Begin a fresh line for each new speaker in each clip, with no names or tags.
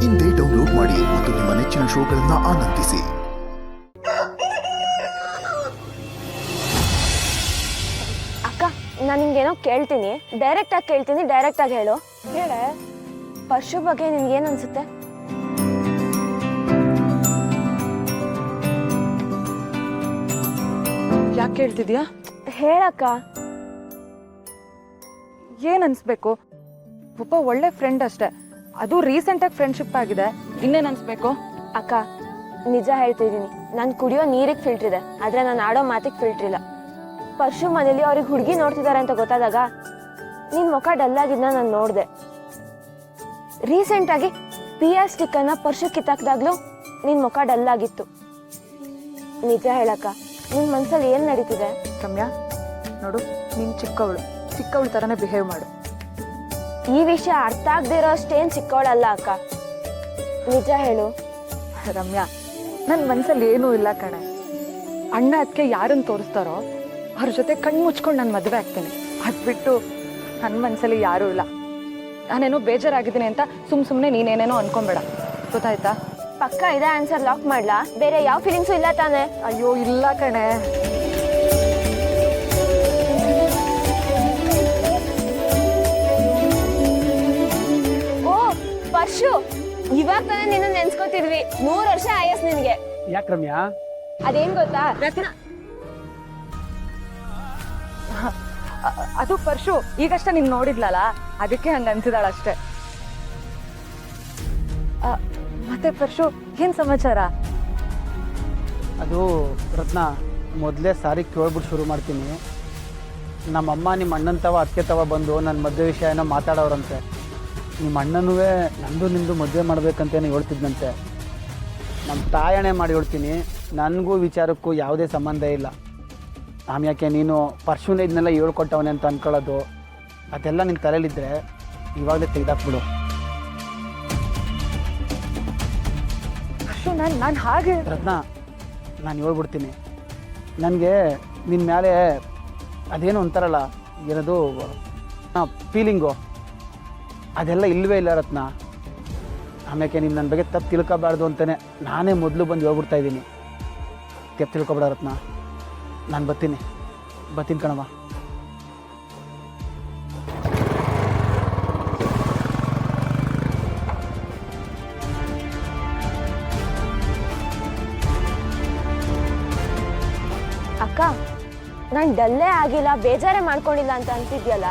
ಇಂದೇ ಡೌನ್ಲೋಡ್ ಮಾಡಿ ಮತ್ತು ನಿಮ್ಮ ನೆಚ್ಚಿನ ಶೋಗಳನ್ನು ಆನಂದಿಸಿ.
ಅಕ್ಕ, ನಾನು ನಿಂಗೇನೋ ಕೇಳ್ತೀನಿ, ಡೈರೆಕ್ಟ್ ಆಗಿ ಹೇಳು. ಹೇಳೆ. ಪರ್ಶು ಬಗ್ಗೆ ನಿನ್ಗೇನು ಅನ್ಸುತ್ತೆ?
ಯಾಕೆ ಹೇಳ್ತಿದ್ಯಾ?
ಹೇಳಕ್ಕ.
ಏನ್ ಅನ್ಸ್ಬೇಕು? ಒಬ್ಬ ಒಳ್ಳೆ ಫ್ರೆಂಡ್ ಅಷ್ಟೇ, ಅದು ರೀಸೆಂಟ್ ಆಗಿ ಫ್ರೆಂಡ್ಶಿಪ್ ಆಗಿದೆ, ಇನ್ನೇನ್ ಅನ್ಸ್ಬೇಕು?
ಅಕ್ಕ, ನಿಜ ಹೇಳ್ತಿದ್ದೀನಿ, ನಾನು ಕುಡಿಯೋ ನೀರಿಗೆ ಫಿಲ್ಟರ್ ಇದೆ, ಆದ್ರೆ ನಾನು ಆಡೋ ಮಾತಿಗೆ ಫಿಲ್ಟರ್ ಇಲ್ಲ. ಪರ್ಶು ಮನೇಲಿ ಅವ್ರಿಗೆ ಹುಡುಗಿ ನೋಡ್ತಿದ್ದಾರೆ ಅಂತ ಗೊತ್ತಾದಾಗ ನಿನ್ ಮುಖ ಡಲ್ ಆಗಿದ್ನ ನಾನು ನೋಡ್ದೆ. ರೀಸೆಂಟ್ ಆಗಿ PR ಸ್ಟಿಕ್ ಅನ್ನ ಪರ್ಶು ಕಿತ್ತಾಕ್ದಾಗ್ಲೂ ನಿನ್ ಮುಖ ಡಲ್ ಆಗಿತ್ತು. ನಿಜ ಹೇಳಕ್ಕ, ನಿನ್ ಮನ್ಸಲ್ಲಿ ಏನ್ ನಡೀತಿದೆ?
ರಮ್ಯಾ, ನೋಡು, ನೀನ್ ಚಿಕ್ಕವಳು ತರನೇ ಬಿಹೇವ್ ಮಾಡು.
ಈ ವಿಷಯ ಅರ್ಥ ಆಗದೆ ಇರೋ ಅಷ್ಟೇನ್ ಚಿಕ್ಕವಳಲ್ಲ ಅಕ್ಕ, ನಿಜ ಹೇಳು.
ರಮ್ಯಾ, ನನ್ ಮನ್ಸಲ್ಲಿ ಏನೂ ಇಲ್ಲ ಕಣೆ. ಅಣ್ಣ ಅದಕ್ಕೆ ಯಾರನ್ನ ತೋರಿಸ್ತಾರೋ ಅವ್ರ ಜೊತೆ ಕಣ್ಣು ಮುಚ್ಕೊಂಡು ನಾನು ಮದುವೆ ಆಗ್ತೀನಿ. ಅದ್ ಬಿಟ್ಟು ನನ್ನ ಮನ್ಸಲ್ಲಿ ಯಾರೂ ಇಲ್ಲ. ನಾನೇನೋ ಬೇಜಾರಾಗಿದ್ದೀನಿ ಅಂತ ಸುಮ್ನೆ ನೀನೇನೇನೋ ಅನ್ಕೊಂಬೇಡ, ಗೊತ್ತಾಯ್ತಾ?
ಪಕ್ಕ ಇದೇ ಆನ್ಸರ್ ಲಾಕ್ ಮಾಡ್ಲಾ? ಬೇರೆ ಯಾವ ಫೀಲಿಂಗ್ಸು ಇಲ್ಲ ತಾನೆ?
ಅಯ್ಯೋ ಇಲ್ಲ ಕಣೆ.
ಓ ಪರ್ಶು, ಇವಾಗ ತಾನೇ ನಿನ್ನ ನೆನ್ಸ್ಕೊತಿದ್ವಿ. 100 ವರ್ಷ ಆಯಸ್ ನಿನ್ಗೆ.
ಯಾಕೆ ರಮ್ಯಾ?
ಅದೇನ್ ಗೊತ್ತಾ ರತ್ನ,
ಅದು ಪರ್ಶು ಈಗಷ್ಟೇ ನೀನ್ ನೋಡಿದ್ಲಲ್ಲ, ಅದಕ್ಕೆ ಹಂಗ ಅನ್ಸಿದಾಳಷ್ಟೇ. ಮತ್ತೆ ಪರ್ಶು, ಏನ್ ಸಮಾಚಾರ?
ಅದು ರತ್ನ, ಮೊದಲೇ ಸಾರಿ ಕೇಳ್ಬಿಟ್ಟು ಶುರು ಮಾಡ್ತೀನಿ. ನಮ್ಮಮ್ಮ ನಿಮ್ಮ ಅಣ್ಣನ ತವ ಅದಕ್ಕೆ ತವ ಬಂದು ನನ್ನ ಮದುವೆ ವಿಷಯ ಏನೋ ಮಾತಾಡೋರಂತೆ. ನಿಮ್ಮ ಅಣ್ಣನೂ ನಂದು ನಿಂದು ಮದುವೆ ಮಾಡ್ಬೇಕಂತೇನೋ ಹೇಳ್ತಿದ್ದಂತೆ. ನಮ್ಮ ತಾಯಣೆ ಮಾಡಿ ಹೇಳ್ತೀನಿ, ನನಗೂ ವಿಚಾರಕ್ಕೂ ಯಾವುದೇ ಸಂಬಂಧ ಇಲ್ಲ. ಆಮ್ಯಾಕೆ ನೀನು ಪರ್ಶುನೇ ಇದನ್ನೆಲ್ಲ ಹೇಳ್ಕೊಟ್ಟವನೇ ಅಂತ ಅಂದ್ಕೊಳ್ಳೋದು, ಅದೆಲ್ಲ ನಿನ್ನ ತಲೆಯಲ್ಲಿದ್ದರೆ ಇವಾಗಲೇ ತೆಗೆದಾಕ್ಬಿಡು.
ಪರ್ಶು, ನಾನು ಹಾಗೆ
ರತ್ನ, ನಾನು ಹೇಳ್ಬಿಡ್ತೀನಿ. ನನಗೆ ನಿನ್ನ ಮೇಲೆ ಅದೇನು ಅಂತಾರಲ್ಲ, ಏನದು ಫೀಲಿಂಗು, ಅದೆಲ್ಲ ಇಲ್ಲವೇ ಇಲ್ಲ ರತ್ನ. ಆಮ್ಯಾಕೆ ನೀನು ನನ್ನ ಬಗ್ಗೆ ತಪ್ಪು ತಿಳ್ಕೊಬಾರ್ದು ಅಂತಲೇ ನಾನೇ ಮೊದಲು ಬಂದು ಹೇಳ್ಬಿಡ್ತಾ ಇದ್ದೀನಿ. ತಪ್ಪು ತಿಳ್ಕೊಬೇಡ ರತ್ನ, ನಾನು ಬರ್ತೀನಿ ಕಣವ.
ಅಕ್ಕ, ನಾನ್ ಡಲ್ಲೇ ಆಗಿಲ್ಲ, ಬೇಜಾರೇ ಮಾಡ್ಕೊಂಡಿಲ್ಲ ಅಂತ ಅಂತಿದ್ಯಲ್ಲ,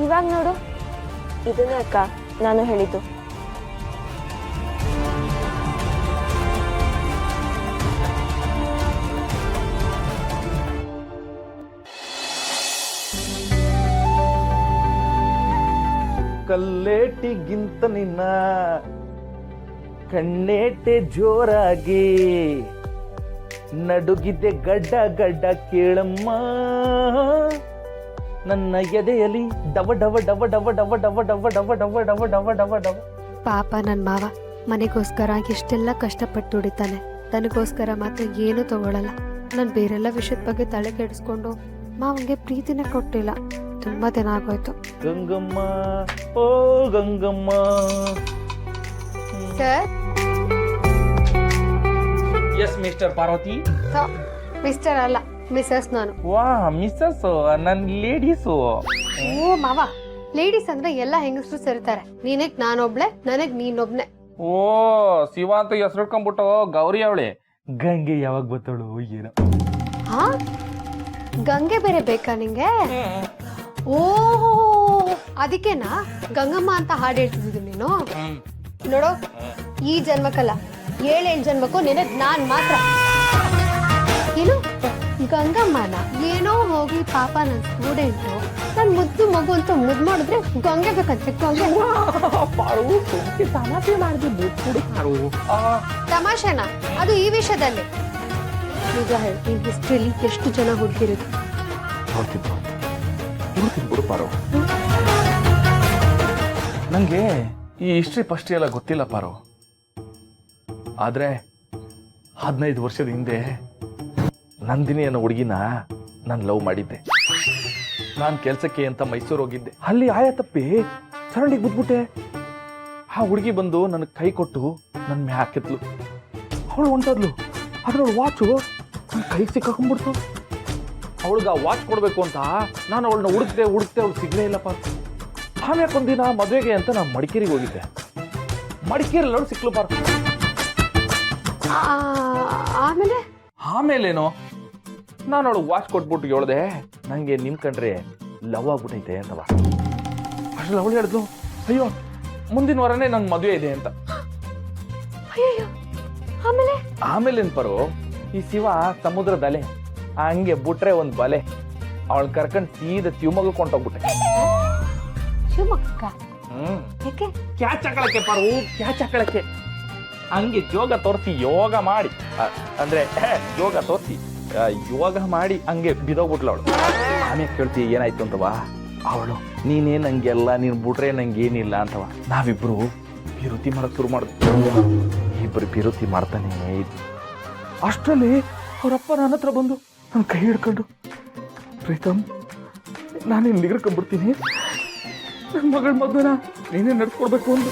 ಇವಾಗ ನೋಡು. ಇದನ್ನೇ ಅಕ್ಕ ನಾನು ಹೇಳಿದ್ದು.
ಕಲ್ಲೇಟಿಗಿಂತ ನಿನ್ನ ಕಣ್ಣೇಟೆ ಜೋರಾಗಿ ನಡುಗಿದ್ದೆ ಗಡ್ಡ ಗಡ್ಡ ಕೇಳಮ್ಮ, ನನ್ನ ಎದೆಯಲ್ಲಿ ಡವ ಡವ ಡವ ಡವ ಡವ ಡವ ಡವ ಡವ ಡವ ಡವ ಡವ ಡವ ಡವ.
ಪಾಪ ನನ್ನ ಮಾವ ಮನೆಗೋಸ್ಕರ ಎಷ್ಟೆಲ್ಲ ಕಷ್ಟಪಟ್ಟು ದುಡಿತಾನೆ, ತನಗೋಸ್ಕರ ಮಾತ್ರ ಏನೂ ತಗೊಳ್ಳಲ್ಲ. ನಾನು ಬೇರೆಲ್ಲ ವಿಷಯದ ಬಗ್ಗೆ ತಲೆ ಕೆಡಿಸ್ಕೊಂಡು ಮಾವಂಗೆ ಪ್ರೀತಿನೇ ಕೊಟ್ಟಿಲ್ಲ. ತುಂಬಾ ದಿನ ಆಗೋಯ್ತು.
ಗಂಗಮ್ಮ, ಓ Gangamma.
Sir,
yes mister Parvathi.
Mister ಅಲ್ಲ, ಮಿಸಸ್ ನಾನು.
ವಾ ಮಿಸ್ಸಸ್, ನನ್ ಲೇಡೀಸು.
ಓ ಮಾವ, ಲೇಡೀಸ್ ಅಂದ್ರೆ ಎಲ್ಲ ಹೆಂಗಸರು ಸೇರ್ತಾರೆ. ನೀನಕ್ ನಾನೊಬ್ಳೆ, ನನಗ್ ನೀನೊಬ್ನೆ.
ಓ ಶಿವ ಅಂತ ಹೆಸರು ಇಟ್ಕೊಂಡ್ಬಿಟ್ಟು ಗೌರಿ ಅವಳೆ. ಗಂಗೆ ಯಾವಾಗ ಬತ್ತಳು ಏನೋ.
ಹಾ, ಗಂಗೆ ಬೇರೆ ಬೇಕಾ ನಿಂಗೆ? ಓ, ಅದಕ್ಕೆನಾ ಗಂಗಮ್ಮ ಅಂತ ಹಾಡು ಹೇಳ್ತಿದ್ದು ನೀನು? ನೋಡೋ, ಈ ಜನ್ಮಕ್ಕಲ್ಲ, 7 ಜನ್ಮಕ್ಕೂ ನಿನಗ್ ನಾನ್ ಮಾತ್ರ. ಏನು ಗಂಗಮ್ಮನ? ಏನೋ ಹೋಗಿ ಪಾಪ ನನ್ ಸ್ಟೂಡೆಂಟು, ನನ್ ಮುದ್ದು ಮಗು ಅಂತ ಮುದ್ದು ಮಾಡಿದ್ರೆ ಗಂಗೆ ಬೇಕಂತೆ. ಗಂಗೆ
ತಮಾಷೆ ಮಾಡಿದ್ರು.
ತಮಾಷೆನಾ? ಅದು ಈ ವಿಷಯದಲ್ಲಿ. ನಿಜ ಹೇಳ್ತೀನಿ, ಹಿಸ್ಟ್ರಿಲಿ ಎಷ್ಟು ಜನ ಹುಡುಗಿರೋದು.
ನಂಗೆ ಈ ಹಿಸ್ಟ್ರಿ ಫಸ್ಟ್ ಎಲ್ಲ ಗೊತ್ತಿಲ್ಲ ಪಾರು. ಆದ್ರೆ 15 ವರ್ಷದ ಹಿಂದೆ ನಂದಿನಿ ಅನ್ನೋ ಹುಡುಗಿನ ನಾನು ಲವ್ ಮಾಡಿದ್ದೆ. ನಾನು ಕೆಲ್ಸಕ್ಕೆ ಅಂತ ಮೈಸೂರು ಹೋಗಿದ್ದೆ. ಅಲ್ಲಿ ಆಯ ತಪ್ಪಿ ಚರಂಡಿಗೆ ಬಿದ್ಬಿಟ್ಟೆ. ಆ ಹುಡುಗಿ ಬಂದು ನನಗೆ ಕೈ ಕೊಟ್ಟು ನನ್ನ ಮ್ಯಾಕ್ ಹಾಕಿದ್ಲು. ಅವಳು ಹೊಂಟದ್ಲು, ಆದ್ರೆ ಅವಳು ವಾಚು ನನ್ನ ಕೈಗೆ ಸಿಕ್ಕಾಕೊಂಡ್ಬಿಡ್ತು. ಅವಳಿಗೆ ಆ ವಾಚ್ ಕೊಡಬೇಕು ಅಂತ ನಾನು ಅವಳನ್ನ ಹುಡುಕ್ತೆ ಅವಳು ಸಿಗಲೇ ಇಲ್ಲಪ್ಪ. ಆಮೇಲೆ ಒಂದಿನ ಮದುವೆಗೆ ಅಂತ ನಾನು ಮಡಿಕೇರಿಗೆ ಹೋಗಿದ್ದೆ. ಮಡಿಕೇರಿಯಲ್ಲಿ ಅವಳು ಸಿಕ್ಲು ಪಾರ.
ಆಮೇಲೆ
ಆಮೇಲೇನೋ ನಾನು ಅವಳು ವಾಚ್ ಕೊಟ್ಬಿಟ್ಟು ಹೇಳ್ದೆ, ನನಗೆ ನಿಮ್ಮ ಕಂಡ್ರೆ ಲವ್ ಆಗ್ಬಿಟ್ಟೈತೆ ಅಂತವ. ಅಷ್ಟರಲ್ಲಿ ಅವಳು ಹೇಳಿದ್ಲು, ಅಯ್ಯೋ ಮುಂದಿನ ವಾರನೇ ನನ್ನ ಮದುವೆ ಇದೆ ಅಂತ.
ಅಯ್ಯೋ ಆಮೇಲೆ
ಆಮೇಲೇನ್ ಪರು, ಈ ಶಿವ ಸಮುದ್ರದ ಅಲೆ ಹಂಗೆ ಬಿಟ್ರೆ ಒಂದು ಬಲೆ, ಅವಳು ಕರ್ಕೊಂಡು ಸೀದಾ ಶಿವಮೊಗ್ಗಕ್ಕೆ ಹೊಂಟೋಗ್ಬಿಟ್ಟೆ.
ಶಿವಮೊಗ್ಗ ಯಾಕೆ?
ಕ್ಯಾಚ್ ಹಾಕಳಕ್ಕೆ ಪರು, ಕ್ಯಾಚ್ ಹಾಕಳಕ್ಕೆ. ಹಂಗೆ ಯೋಗ ತೋರಿಸಿ ಯೋಗ ಮಾಡಿ ಅಂದ್ರೆ ಯೋಗ ತೋರಿಸಿ ಯೋಗ ಮಾಡಿ ಹಂಗೆ ಬಿದೋಗ್ಬಿಟ್ಲು ಅವಳು. ಆಮೇಲೆ ಕೇಳ್ತಿ ಏನಾಯ್ತು ಅಂತವಾ, ಅವಳು ನೀನೇ ನಂಗೆಲ್ಲ, ನೀನು ಬಿಟ್ರೆ ನಂಗೆ ಏನಿಲ್ಲ ಅಂತವ. ನಾವಿಬ್ರು ಪಿರುತಿ ಮಾಡಕ್ ಶುರು ಮಾಡಿದ್ವಿ. ಇಬ್ರು ಪಿರುತಿ ಮಾಡ್ತಾನೆ ಇದ್ವಿ. ಅಷ್ಟರಲ್ಲಿ ಅವರಪ್ಪ ನನ್ನ ಹತ್ರ ಬಂದು ನನ್ನ ಕೈ ಹಿಡ್ಕೊಂಡು, ಪ್ರೀತಮ್ ನಾನು ಇಲ್ಲಿ ನಿಗರ್ಕೊಂಡ್ಬಿಡ್ತೀನಿ, ನನ್ನ ಮಗಳ ಮದುವೆನ ನೀನೇ ನಡ್ಸ್ಕೊಡ್ಬೇಕು ಅಂದು.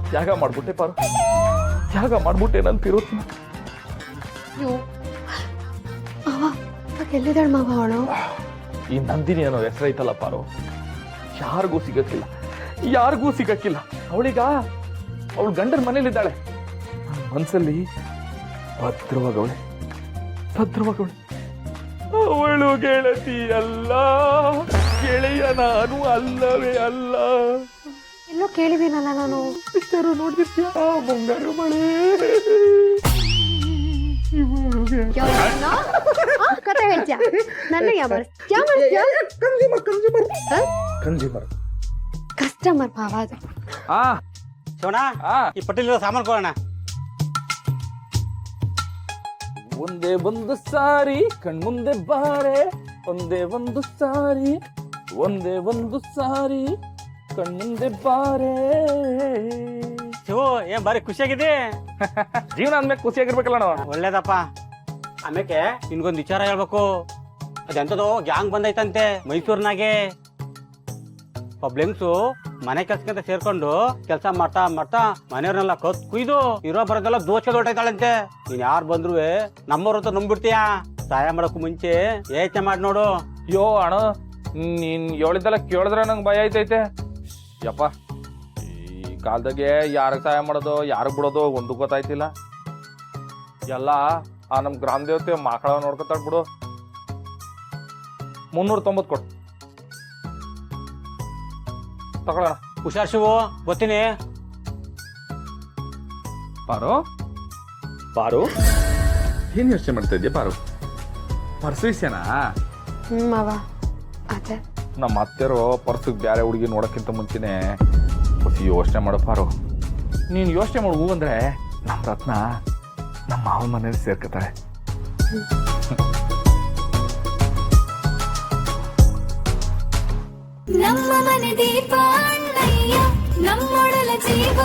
ತ್ಯಾಗ ಮಾಡ್ಬಿಟ್ಟೆ ಪಾರು, ತ್ಯಾಗ ಮಾಡ್ಬಿಟ್ಟೆ ನನ್ನ ಪಿರುತಿನ.
ಎಲ್ಲಿದ್ದಾಳ ಮಾವ ಅವಳು?
ಈ ನಂದಿನಿ ಅನ್ನೋ ಹೆಸರೈತಲ್ಲ ಪಾರು, ಯಾರಿಗೂ ಸಿಗಕ್ಕಿಲ್ಲ, ಯಾರಿಗೂ ಸಿಗಕ್ಕಿಲ್ಲ. ಅವಳೀಗ ಅವಳು ಗಂಡನ ಮನೇಲಿದ್ದಾಳೆ, ಮನ್ಸಲ್ಲಿ ಭದ್ರವಾಗವಳೆ, ಭದ್ರವಾಗವಳೆ. ಅವಳು ಗೆಳತಿ ಅಲ್ಲ, ಗೆಳೆಯ ನಾನು ಅಲ್ಲವೇ ಅಲ್ಲ.
ಎಲ್ಲೋ ಕೇಳಿದ್ದೀನಲ್ಲ ನಾನು.
ಪಿಕ್ಚರು ನೋಡ್ತಿರ್ತೀಯ, ಮುಂಗಾರು ಮಳೆ.
ಕತೆ ಹೇಳ್ತೀಯ? ನನ್ನ
ಕನ್ಸ್ಯೂಮರ್
ಕಸ್ಟಮರ್ ಭಾವ ಅದು.
ಶಿವಣ್ಣ, ಈ ಪಟ್ಟಿಲಿರೋ ಸಾಮಾನು ಕೊಡೋಣ.
ಒಂದೇ ಒಂದು ಸಾರಿ ಕಣ್ಮುಂದೆ ಬಾರೆ, ಒಂದೇ ಒಂದು ಸಾರಿ, ಒಂದೇ ಒಂದು ಸಾರಿ ಕಣ್ಮುಂದೆ ಬಾರೆ.
ಶಿವು, ಏನ್ ಬಾರಿ ಖುಷಿಯಾಗಿದೆ?
ಜೀವನ ಅಂದ್ಮೇಲೆ ಖುಷಿಯಾಗಿರ್ಬೇಕಲ್ಲ ನಾವು.
ಒಳ್ಳೇದಪ್ಪ. ಆಮೇಲೆ ನಿನ್ಗೊಂದು ವಿಚಾರ ಹೇಳ್ಬೇಕು. ಅದೆಂತದೋ ಗ್ಯಾಂಗ್ ಬಂದೈತಂತೆ ಮೈಸೂರಿನಾಗೆ. ಪಬ್ಲಿಕ್ಸು ಮನೆ ಕೆಲ್ಸಕ್ಕಂತ ಸೇರ್ಕೊಂಡು ಕೆಲಸ ಮಾಡ್ತಾ ಮಾಡ್ತಾ ಮನೆಯವ್ರನ್ನೆಲ್ಲ ಕತ್ ಕುಯ್ದು ಇರೋ ಬರೋದೆಲ್ಲ ದೋಚೆ ಹೊರಟಾಯ್ತಾಳಂತೆ. ನೀನ್ ಯಾರು ಬಂದ್ರು ನಮ್ಮವ್ರ ಅಂತ ನಂಬ್ಬಿಡ್ತೀಯ. ಸಹಾಯ ಮಾಡಕ್ಕೂ ಮುಂಚೆ ಯೋಚನೆ ಮಾಡಿ ನೋಡು.
ಯೋ ಅಣ್ಣ, ನೀನ್ ಹೇಳಿದ್ದೆಲ್ಲ ಕೇಳಿದ್ರೆ ನಂಗೆ ಭಯ ಐತೈತೆ ಯಪ್ಪ. ಈ ಕಾಲದಾಗೆ ಯಾರಿಗೆ ಸಹಾಯ ಮಾಡೋದು ಯಾರಿಗೆ ಬಿಡೋದು ಒಂದು ಗೊತ್ತಾಯ್ತಿಲ್ಲ. ಎಲ್ಲ ಆ ನಮ್ಮ ಗ್ರಾಮ ದೇವತೆ ಮಕ್ಕಳ ನೋಡ್ಕೊತಾಳ ಬಿಡು. 390 ಕೊಡು ತಗೊಳ್ಳೋಣ.
ಹುಷಾರ್ ಶಿವು, ಗೊತ್ತೀನಿ.
ಪಾರು, ಪಾರು ಏನ್ ಯೋಚನೆ ಮಾಡ್ತಾ ಇದ್ಯಾ ಪಾರು? ಪರ್ಸ್ ವಿಷಯನಾ?
ಮಾವ ಅದೇ
ನಮ್ಮ ಅತ್ತೆರು ಪರ್ಸಿಗೆ ಬೇರೆ ಹುಡುಗಿ ನೋಡೋಕ್ಕಿಂತ ಮುಂಚೆನೆ ಯೋಚನೆ ಮಾಡೋ ಪಾರು. ನೀನು ಯೋಚನೆ ಮಾಡಿ ಹೂ ಅಂದ್ರೆ ನಮ್ಮ ರತ್ನ ನಮ್ಮ ಮಾವನ ಮನೇಲಿ ಸೇರ್ಕೊತಾಳೆ.
ನಮ್ಮ ಮನೆ ದೀಪ ಅಣ್ಣಯ್ಯ, ನಮ್ಮೊಡಲ ಜೀವ